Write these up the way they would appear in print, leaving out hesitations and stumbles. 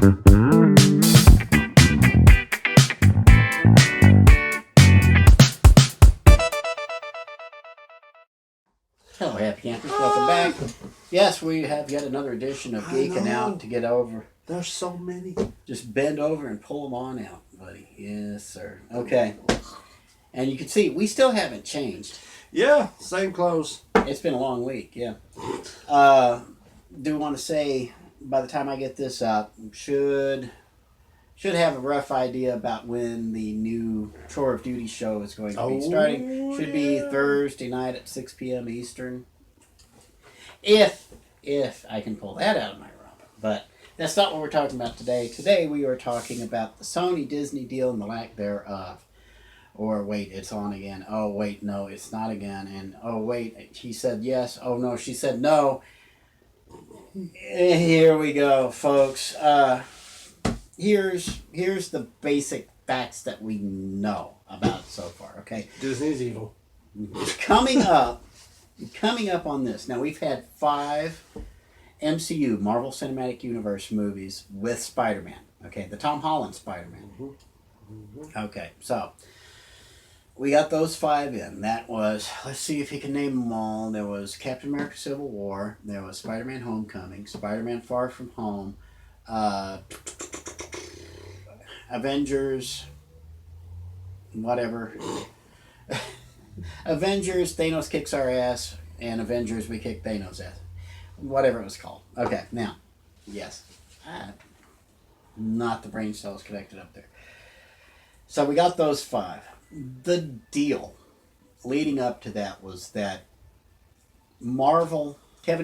Hello, happy campers. Welcome back. Yes, we have yet another edition of Geeking Out to get over. There's so many. Just bend over and pull them on out, buddy. Yes, sir. Okay. And you can see, we still haven't changed. Yeah, same clothes. It's been a long week, yeah. Do want to say, by the time I get this up, should have a rough idea about when the new Tour of Duty show is going to be starting. Should be Thursday night at 6 p.m. Eastern. If I can pull that out of my rump. But that's not what we're talking about today. Today we are talking about the Sony-Disney deal and the lack thereof. Or wait, it's on again. Oh wait, no, it's not again. And oh wait, he said yes. Oh no, she said no. Here we go, folks. Here's the basic facts that we know about so far. Okay, Disney's evil. Coming up on this. Now we've had 5 MCU Marvel Cinematic Universe movies with Spider-Man. Okay, the Tom Holland Spider-Man. Okay, so we got those 5 in. That was, let's see if you can name them all. There was Captain America Civil War. There was Spider-Man Homecoming. Spider-Man Far From Home. Avengers. Whatever. Avengers, Thanos kicks our ass. And Avengers, we kick Thanos' ass. Whatever it was called. Okay, now. Yes. Not the brain cells connected up there. So we got those 5. The deal leading up to that was that Kevin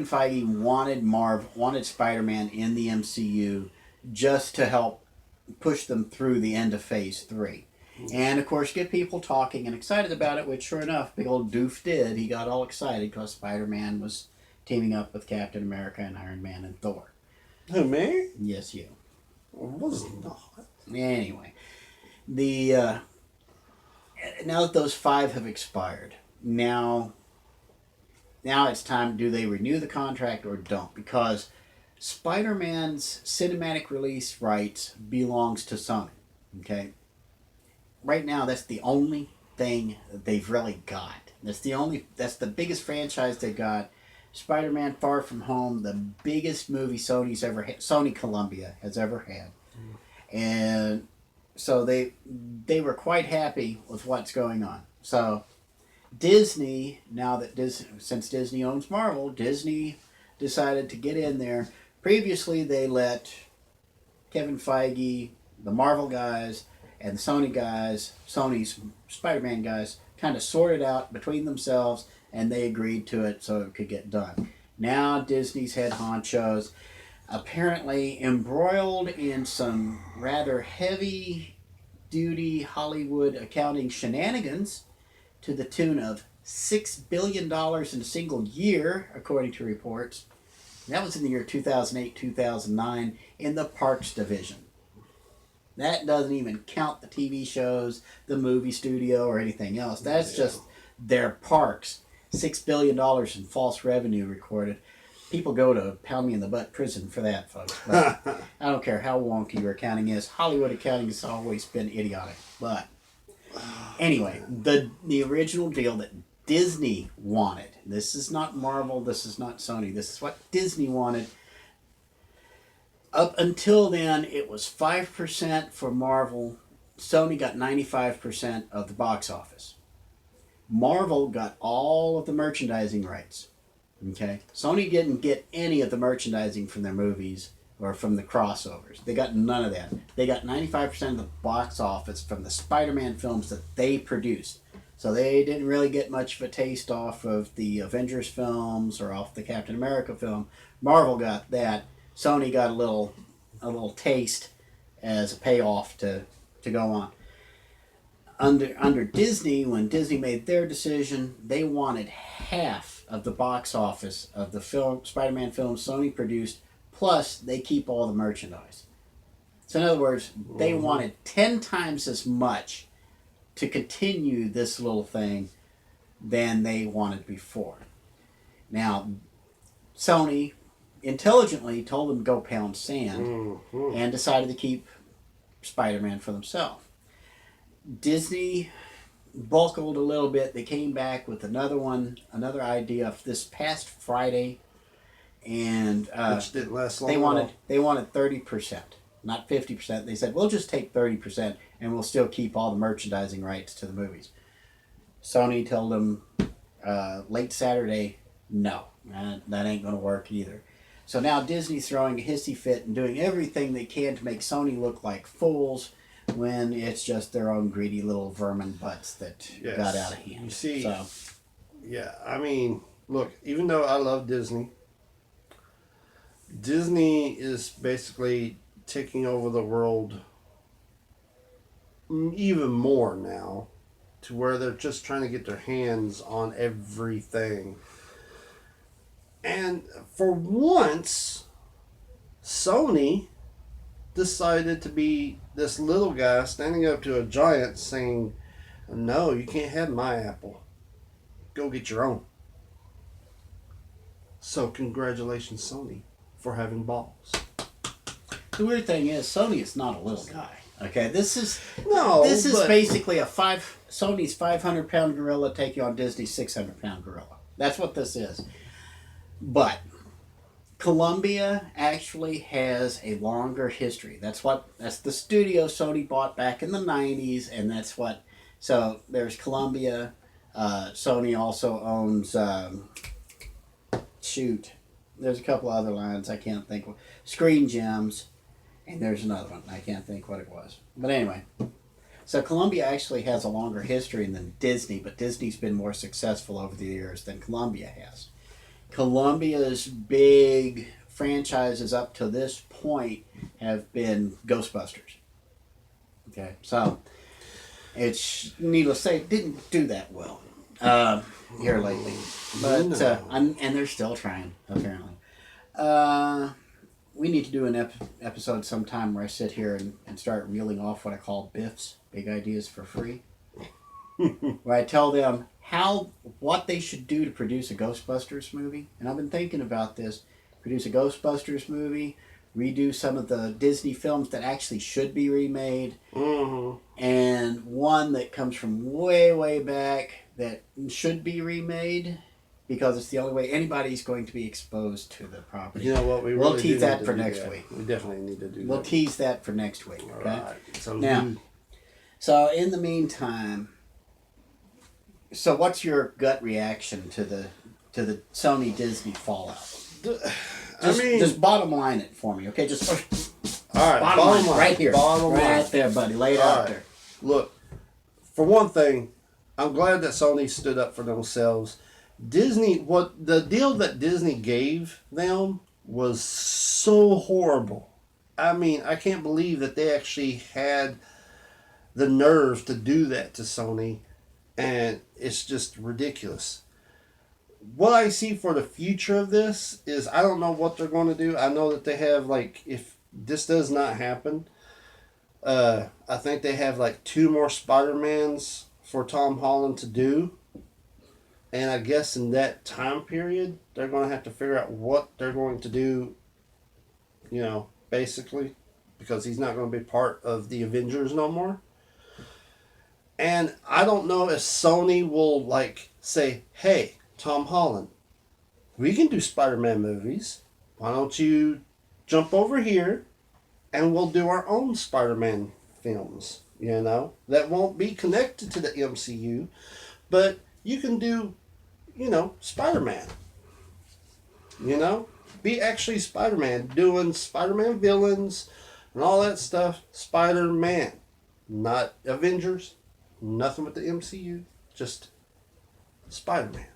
Feige wanted Spider-Man in the MCU just to help push them through the end of Phase 3. And, of course, get people talking and excited about it, which, sure enough, big old doof did. He got all excited because Spider-Man was teaming up with Captain America and Iron Man and Thor. Who, me? Yes, you. Was not. Anyway, now that those 5 have expired, now it's time, do they renew the contract or don't? Because Spider-Man's cinematic release rights belongs to Sony. Okay? Right now, that's the only thing that they've really got. That's the biggest franchise they got. Spider-Man Far From Home, the biggest movie Sony Columbia has ever had. And so they were quite happy with what's going on. So Disney, since Disney owns Marvel, Disney decided to get in there. Previously, they let Kevin Feige, the Marvel guys, and the Sony guys, Sony's Spider-Man guys, kind of sort it out between themselves, and they agreed to it so it could get done. Now Disney's head honchos apparently embroiled in some rather heavy-duty Hollywood accounting shenanigans to the tune of $6 billion in a single year, according to reports. That was in the year 2008-2009 in the Parks division. That doesn't even count the TV shows, the movie studio, or anything else. That's just their parks. $6 billion in false revenue recorded. People go to pound me in the butt prison for that, folks. But I don't care how wonky your accounting is. Hollywood accounting has always been idiotic. But anyway, the original deal that Disney wanted. This is not Marvel. This is not Sony. This is what Disney wanted. Up until then, it was 5% for Marvel. Sony got 95% of the box office. Marvel got all of the merchandising rights. Okay? Sony didn't get any of the merchandising from their movies or from the crossovers. They got none of that. They got 95% of the box office from the Spider-Man films that they produced. So they didn't really get much of a taste off of the Avengers films or off the Captain America film. Marvel got that. Sony got a little taste as a payoff to go on. Under Disney, when Disney made their decision, they wanted half of the box office of the Spider-Man films Sony produced, plus they keep all the merchandise. So in other words, they wanted 10 times as much to continue this little thing than they wanted before. Now, Sony intelligently told them to go pound sand Mm-hmm. and decided to keep Spider-Man for themselves. Disney buckled a little bit. They came back with another idea this past Friday, and Which didn't last long. they wanted 30%, not 50%. They said we'll just take 30% and we'll still keep all the merchandising rights to the movies. Sony told them late Saturday, no, that ain't going to work either. So now Disney's throwing a hissy fit and doing everything they can to make Sony look like fools when it's just their own greedy little vermin butts that Yes. got out of hand. You see, so, yeah, I mean, look, even though I love Disney, Disney is basically taking over the world even more now, to where they're just trying to get their hands on everything. And for once, Sony decided to be this little guy standing up to a giant saying, no, you can't have my apple. Go get your own. So congratulations, Sony, for having balls. the weird thing is, Sony is not a little guy. Okay, this is but basically Sony's 500-pound gorilla taking on Disney's 600-pound gorilla. That's what this is. But Columbia actually has a longer history. That's the studio Sony bought back in the 90s, and that's what. So there's Columbia. Sony also owns. There's a couple other lines I can't think of. Screen Gems, and there's another one I can't think what it was. But anyway, so Columbia actually has a longer history than Disney, but Disney's been more successful over the years than Columbia has. Columbia's big franchises up to this point have been Ghostbusters. Okay, so it's needless to say, it didn't do that well here lately, but and they're still trying apparently. We need to do an episode sometime where I sit here and start reeling off what I call BIFs, big ideas for free, where I tell them what they should do to produce a Ghostbusters movie. And I've been thinking about this. Produce a Ghostbusters movie, redo some of the Disney films that actually should be remade, and one that comes from way, way back that should be remade because it's the only way anybody's going to be exposed to the property. You know what? We'll tease that for next week. We definitely need to do that. We'll tease that for next week. Okay? All right. So in the meantime, so what's your gut reaction to the Sony Disney fallout? Just bottom line it for me, okay? Just all right, bottom line right here, right there, buddy. Lay it out there. Look, for one thing, I'm glad that Sony stood up for themselves. Disney, the deal that Disney gave them was so horrible. I mean, I can't believe that they actually had the nerve to do that to Sony, and it's just ridiculous. What I see for the future of this is I don't know what they're going to do. I know that they have, like, if this does not happen, I think they have like 2 more Spider-Mans for Tom Holland to do. And I guess in that time period, they're going to have to figure out what they're going to do, basically, because he's not going to be part of the Avengers no more. And I don't know if Sony will, like, say, hey, Tom Holland, we can do Spider-Man movies. Why don't you jump over here and we'll do our own Spider-Man films, that won't be connected to the MCU, but you can do, Spider-Man. Be actually Spider-Man, doing Spider-Man villains and all that stuff. Spider-Man, not Avengers, nothing with the MCU, just Spider-Man.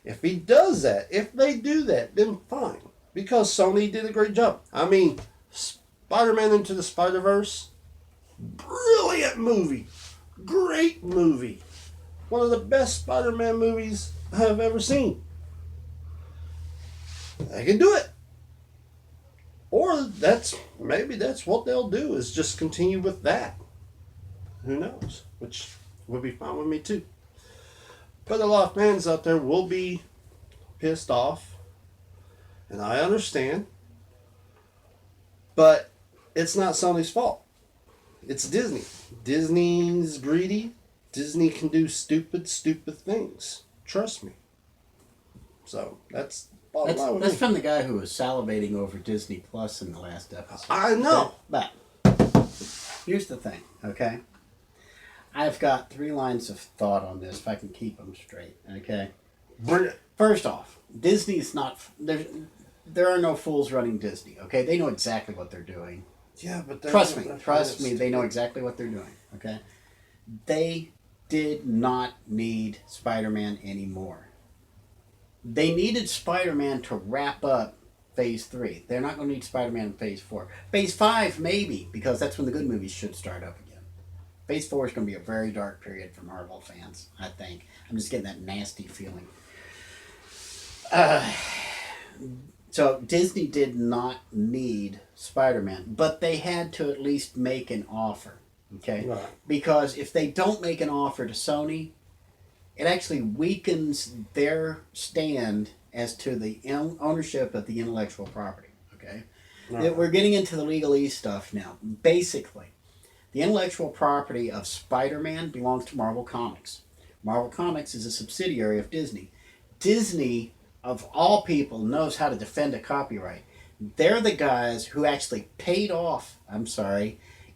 If he does that, if they do that, then fine. Because Sony did a great job. I mean, Spider-Man Into the Spider-Verse, brilliant movie. Great movie. One of the best Spider-Man movies I've ever seen. They can do it. Or maybe that's what they'll do, is just continue with that. Who knows? Which would be fine with me too. But a lot of fans out there will be pissed off. And I understand. But it's not Sony's fault. It's Disney. Disney's greedy. Disney can do stupid, stupid things. Trust me. So that's bottom line with That's me. from the guy who was salivating over Disney Plus in the last episode. I know. Okay? But here's the thing, okay? I've got 3 lines of thought on this, if I can keep them straight, okay? Bring it. First off, Disney's not... There are no fools running Disney, okay? They know exactly what they're doing. Yeah, but Trust me, they know exactly what they're doing, okay? They did not need Spider-Man anymore. They needed Spider-Man to wrap up Phase 3. They're not going to need Spider-Man in Phase 4. Phase 5, maybe, because that's when the good movies should start up again. Phase 4 is going to be a very dark period for Marvel fans, I think. I'm just getting that nasty feeling. So Disney did not need Spider-Man, but they had to at least make an offer, okay? Right. Because if they don't make an offer to Sony, it actually weakens their stand as to the ownership of the intellectual property, okay? Right. We're getting into the legalese stuff now. Basically, the intellectual property of Spider-Man belongs to Marvel Comics. Marvel Comics is a subsidiary of Disney. Disney, of all people, knows how to defend a copyright. They're the guys who actually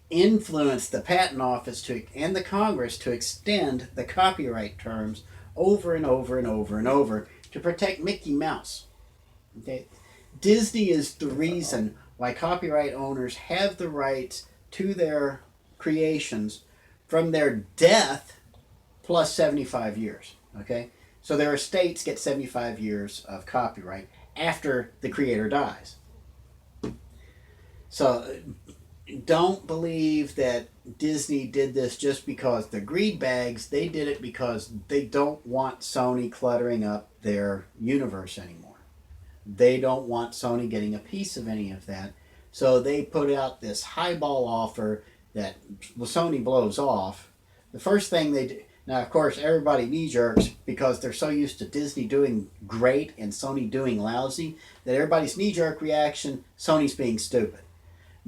influenced the patent office and the Congress to extend the copyright terms over and over and over and over to protect Mickey Mouse. Okay? Disney is the reason why copyright owners have the rights to their creations from their death plus 75 years. Okay? So their estates get 75 years of copyright after the creator dies. So don't believe that Disney did this just because they're greed bags. They did it because they don't want Sony cluttering up their universe anymore. They don't want Sony getting a piece of any of that. So they put out this highball offer that Sony blows off. The first thing they do, now of course everybody knee-jerks because they're so used to Disney doing great and Sony doing lousy that everybody's knee-jerk reaction, Sony's being stupid.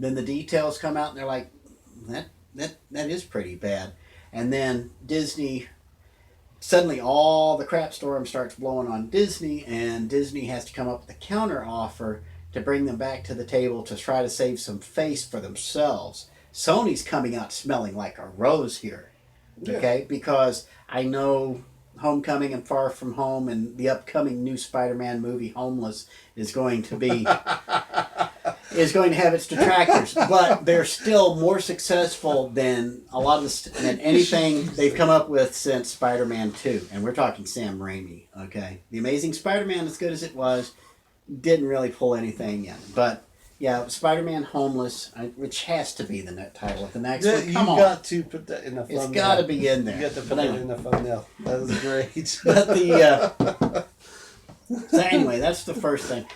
Then the details come out and they're like, that is pretty bad. And then Disney, suddenly all the crap storm starts blowing on Disney, and Disney has to come up with a counter offer to bring them back to the table to try to save some face for themselves. Sony's coming out smelling like a rose here, okay? Because I know Homecoming and Far From Home and the upcoming new Spider-Man movie, Homeless, is going to have its detractors, but they're still more successful than a lot of than anything they've come up with since Spider-Man 2, and we're talking Sam Raimi. Okay, The Amazing Spider-Man, as good as it was, didn't really pull anything in. But yeah, Spider-Man Homeless, which has to be the title of the next one. Come on, you got to put that in the thumbnail. it's got to be in there. You got to put that in the thumbnail. That was great. But so anyway, that's the first thing.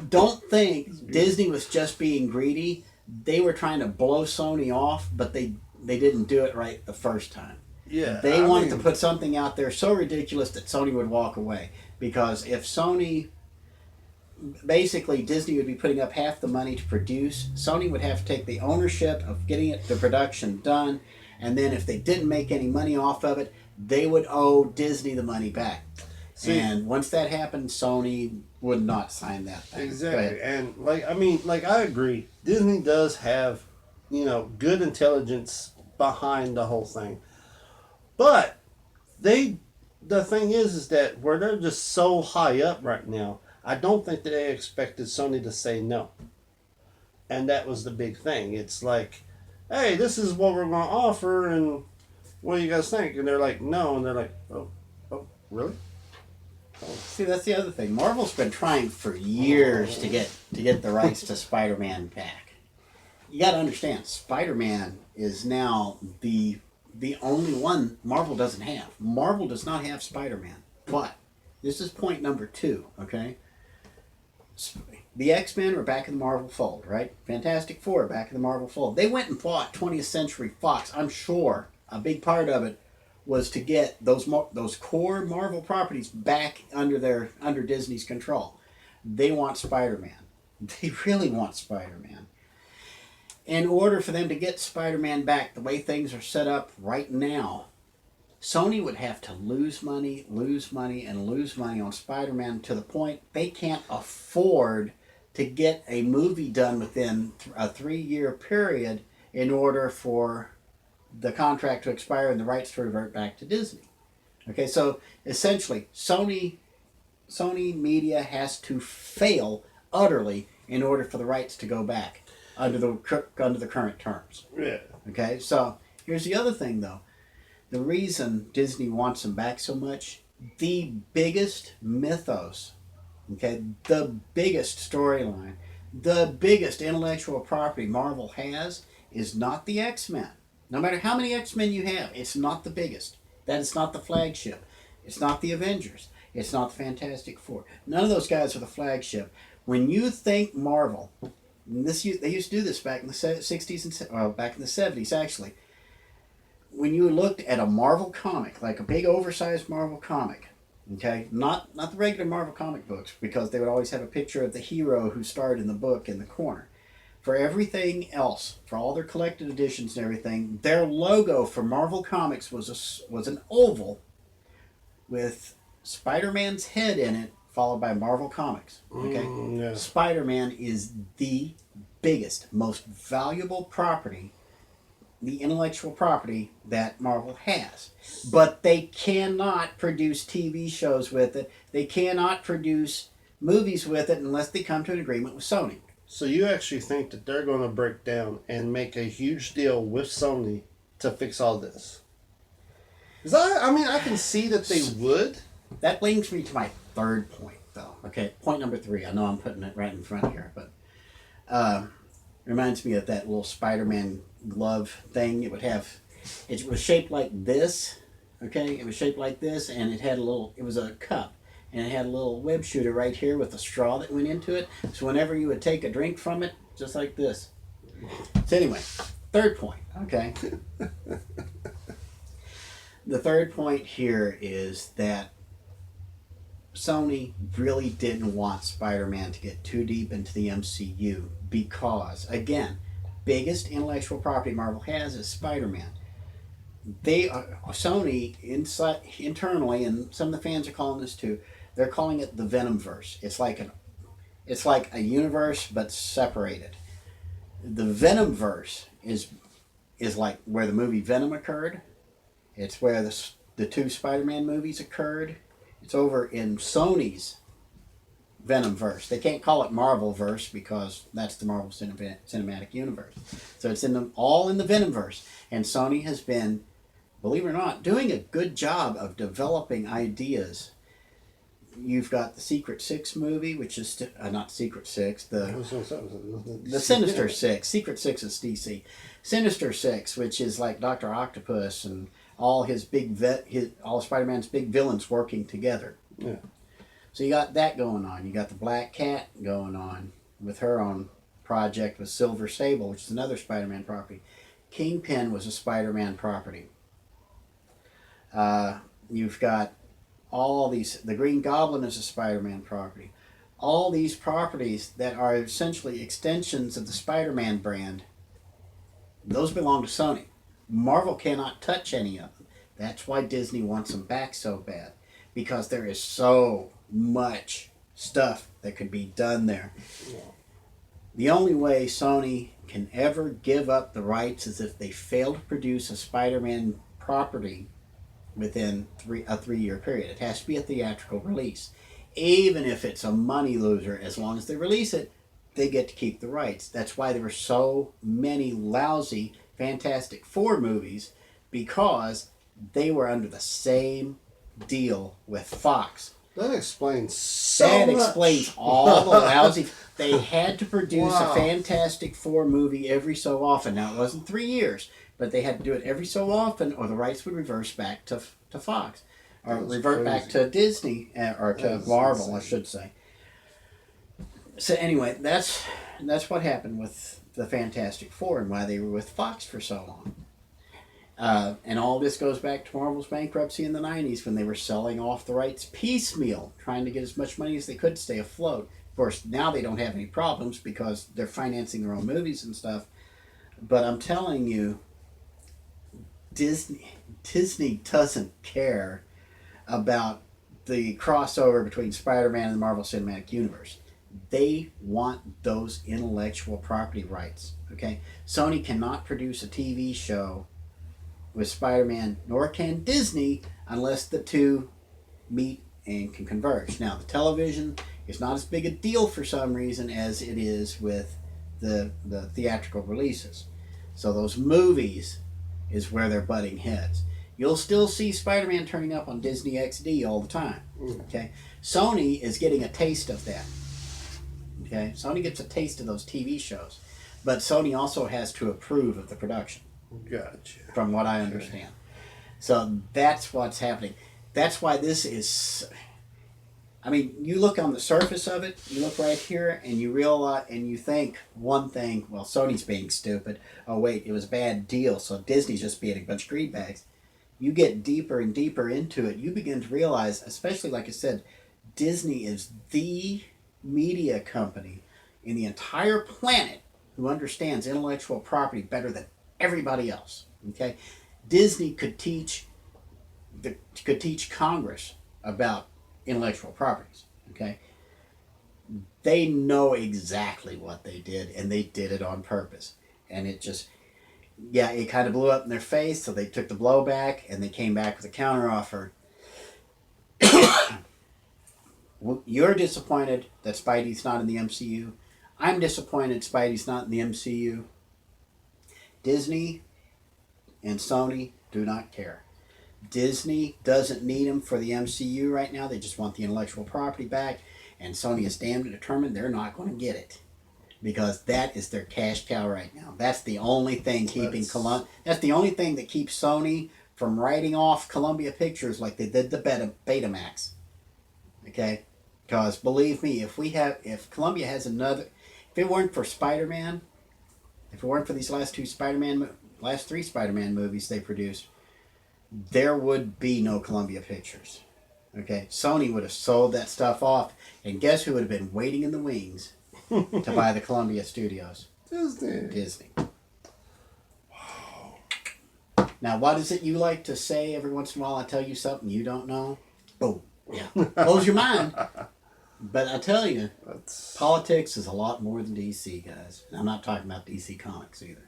Don't think Disney was just being greedy. They were trying to blow Sony off, but they didn't do it right the first time. Yeah, They wanted to put something out there so ridiculous that Sony would walk away. Because if Sony, basically Disney would be putting up half the money to produce, Sony would have to take the ownership of getting the production done, and then if they didn't make any money off of it, they would owe Disney the money back. And once that happened, Sony would not sign that thing. Exactly. And I agree. Disney does have, good intelligence behind the whole thing. But the thing is that where they're just so high up right now, I don't think that they expected Sony to say no. And that was the big thing. It's like, hey, this is what we're going to offer, and what do you guys think? And they're like, no. And they're like, oh, really? See, that's the other thing. Marvel's been trying for years to get the rights to Spider-Man back. You got to understand, Spider-Man is now the only one Marvel doesn't have. Marvel does not have Spider-Man. But this is point number 2, okay? The X-Men are back in the Marvel fold, right? Fantastic Four back in the Marvel fold. They went and bought 20th Century Fox. I'm sure a big part of it was to get those core Marvel properties back under Disney's control. They want Spider-Man. They really want Spider-Man. In order for them to get Spider-Man back, the way things are set up right now, Sony would have to lose money, and lose money on Spider-Man to the point they can't afford to get a movie done within a 3-year period in order for the contract to expire and the rights to revert back to Disney. Okay, so essentially, Sony Media has to fail utterly in order for the rights to go back under the current terms. Yeah. Okay, so here's the other thing though. The reason Disney wants them back so much, the biggest mythos, okay, the biggest storyline, the biggest intellectual property Marvel has is not the X-Men. No matter how many X-Men you have, it's not the biggest. That is not the flagship. It's not the Avengers. It's not the Fantastic Four. None of those guys are the flagship. When you think Marvel, and they used to do this back in the 60s and back in the 70s actually. When you looked at a Marvel comic, like a big oversized Marvel comic, okay, not the regular Marvel comic books, because they would always have a picture of the hero who starred in the book in the corner. For everything else, for all their collected editions and everything, their logo for Marvel Comics was an oval with Spider-Man's head in it, followed by Marvel Comics. Okay, Yeah. Spider-Man is the biggest, most valuable property, the intellectual property that Marvel has. But they cannot produce TV shows with it. They cannot produce movies with it unless they come to an agreement with Sony. So you actually think that they're going to break down and make a huge deal with Sony to fix all this? Because I can see that they would. That brings me to my third point, though. Okay, point number 3. I know I'm putting it right in front here, but reminds me of that little Spider-Man glove thing. It was shaped like this. Okay, it was shaped like this, and it was a cup, and it had a little web shooter right here with a straw that went into it. So whenever you would take a drink from it, just like this. So anyway, third point. Okay. The third point here is that Sony really didn't want Spider-Man to get too deep into the MCU because, again, biggest intellectual property Marvel has is Spider-Man. Sony internally, and some of the fans are calling this too, they're calling it the Venomverse. It's like a universe but separated. The Venomverse is like where the movie Venom occurred. It's where the 2 Spider-Man movies occurred. It's over in Sony's Venomverse. They can't call it Marvelverse because that's the Marvel Cinematic Universe. So it's all in the Venomverse. And Sony has been, believe it or not, doing a good job of developing ideas. You've got the Secret Six movie, which is not Secret Six, the Sinister Six. Secret Six is DC. Sinister Six, which is like Dr. Octopus and all all Spider-Man's big villains working together. Yeah. So you got that going on. You got the Black Cat going on with her own project with Silver Sable, which is another Spider-Man property. Kingpin was a Spider-Man property. You've got all these. The Green Goblin is a Spider-Man property. All these properties that are essentially extensions of the Spider-Man brand, those belong to Sony. Marvel cannot touch any of them. That's why Disney wants them back so bad, because there is so much stuff that could be done there. The only way Sony can ever give up the rights is if they fail to produce a Spider-Man property within a 3-year period. It has to be a theatrical release. Even if it's a money loser, as long as they release it, they get to keep the rights. That's why there were so many lousy Fantastic Four movies, because they were under the same deal with Fox. That explains That explains all the lousy. They had to produce Wow. a Fantastic Four movie every so often. Now, it wasn't 3 years, but they had to do it every so often, or the rights would reverse back to Fox, or revert back to Disney, or to Marvel, I should say. So anyway, that's what happened with the Fantastic Four and why they were with Fox for so long. And all this goes back to Marvel's bankruptcy in the 90s when they were selling off the rights piecemeal, trying to get as much money as they could to stay afloat. Of course, now they don't have any problems because they're financing their own movies and stuff. But I'm telling you, Disney doesn't care about the crossover between Spider-Man and the Marvel Cinematic Universe. They want those intellectual property rights. Okay, Sony cannot produce a TV show with Spider-Man, nor can Disney, unless the two meet and can converge. Now, the television is not as big a deal for some reason as it is with the theatrical releases. So those movies is where they're butting heads. You'll still see Spider-Man turning up on Disney XD all the time. Okay, Sony is getting a taste of that. Okay, Sony gets a taste of those TV shows, but Sony also has to approve of the production. Gotcha. From what I understand, so that's what's happening. That's why this is. I mean, you look on the surface of it, you look right here, and you realize, and you think one thing. Well, Sony's being stupid. Oh wait, it was a bad deal, so Disney's just being a bunch of greenbacks. You get deeper and deeper into it, you begin to realize, especially like I said, Disney is the media company in the entire planet who understands intellectual property better than everybody else. Okay, Disney could teach Congress about intellectual properties. Okay, they know exactly what they did, and they did it on purpose. And it just, yeah, it kind of blew up in their face, so they took the blowback and they came back with a counteroffer. You're disappointed that Spidey's not in the MCU. I'm disappointed Spidey's not in the MCU. Disney and Sony do not care. Disney doesn't need him for the MCU right now. They just want the intellectual property back. And Sony is damn determined they're not going to get it. Because that is their cash cow right now. That's the only thing keeping that's the only thing that keeps Sony from writing off Columbia Pictures like they did the Betamax. Okay? Because believe me, if Columbia has another, if it weren't for Spider-Man, if it weren't for these last three Spider-Man movies they produced, there would be no Columbia Pictures. Okay? Sony would have sold that stuff off, and guess who would have been waiting in the wings to buy the Columbia Studios? Disney. Now, what is it you like to say every once in a while? I tell you something you don't know. Boom. Yeah. Blows your mind. But I tell you, politics is a lot more than DC, guys. And I'm not talking about DC Comics either.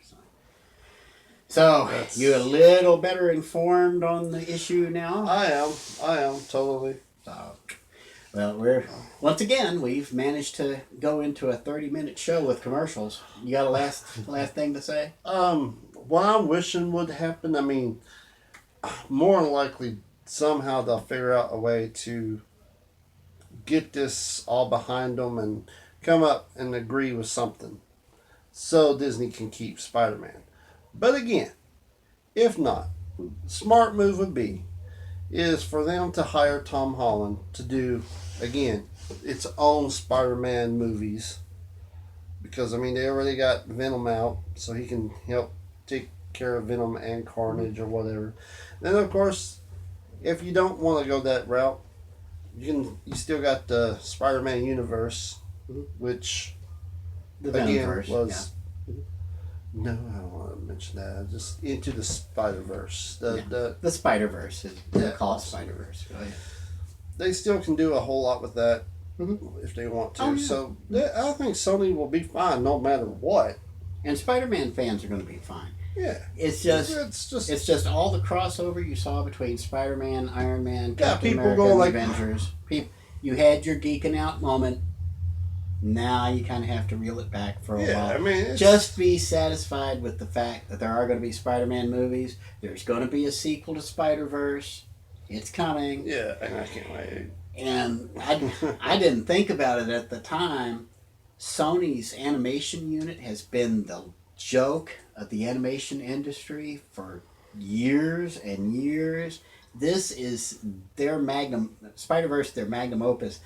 So you're a little better informed on the issue now? I am, totally. So, well, we've managed to go into a 30-minute show with commercials. You got a last thing to say? What I'm wishing would happen, I mean, more than likely, somehow they'll figure out a way to get this all behind them and come up and agree with something so Disney can keep Spider-Man. But again, if not, smart move would be is for them to hire Tom Holland to do, again, its own Spider-Man movies. Because, I mean, they already got Venom out, so he can help take care of Venom and Carnage or whatever. Then, of course, if you don't want to go that route, you still got the Spider-Man universe, which, again, was... Yeah. No, I don't want to mention that. Just Into the Spider-Verse. The Spider-Verse. They call it Spider-Verse. Oh, yeah. They still can do a whole lot with that if they want to. Oh, yeah. So I think Sony will be fine no matter what. And Spider-Man fans are going to be fine. Yeah. It's just all the crossover you saw between Spider-Man, Iron Man, Captain America, and Avengers. You had your geeking out moment. Now you kind of have to reel it back for a while. I mean, just be satisfied with the fact that there are going to be Spider-Man movies. There's going to be a sequel to Spider-Verse. It's coming. Yeah, and I can't wait. And I didn't think about it at the time. Sony's animation unit has been the joke of the animation industry for years and years. This is their Spider-Verse, their magnum opus.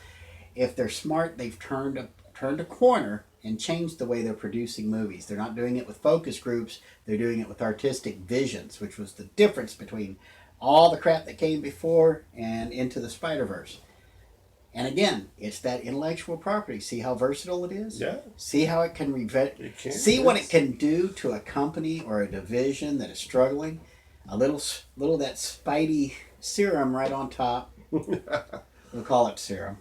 If they're smart, they've turned a corner and changed the way they're producing movies. They're not doing it with focus groups. They're doing it with artistic visions, which was the difference between all the crap that came before and Into the Spider-Verse. And again, it's that intellectual property. See how versatile it is? Yeah. See how it can It can. see what it can do to a company or a division that is struggling. A little that Spidey serum right on top. We'll call it serum.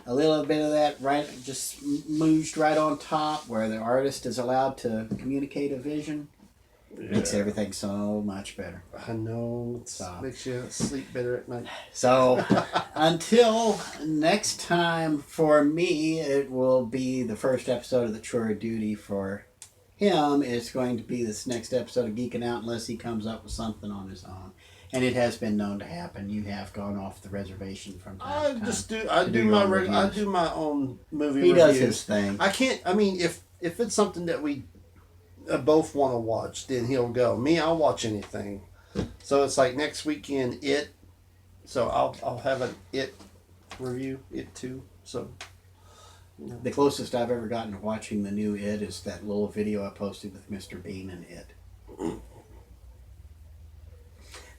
A little bit of that just mooged right on top where the artist is allowed to communicate a vision. Makes everything so much better. I know. Makes you sleep better at night. So, until next time, for me, it will be the first episode of The Chore Duty. For him, it's going to be this next episode of Geeking Out, unless he comes up with something on his own. And it has been known to happen. You have gone off the reservation from time to time. I do my own movie He reviews. does his thing. I can't. I mean, if it's something that we both want to watch, then he'll go. Me, I'll watch anything. So it's like next weekend, It. So I'll have an It review, It too. So The closest I've ever gotten to watching the new It is that little video I posted with Mr. Bean and It.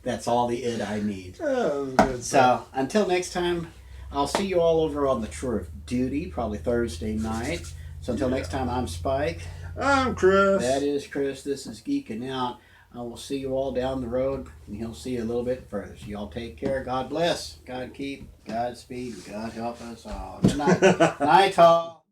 That's all the It I need. Oh, good. So until next time, I'll see you all over on the Tour of Duty, probably Thursday night. So until next time, I'm Spike. I'm Chris. That is Chris. This is Geeking Out. I will see you all down the road, and he'll see you a little bit further. So y'all take care. God bless. God keep. God speed. God help us all. Good night. Good night, all.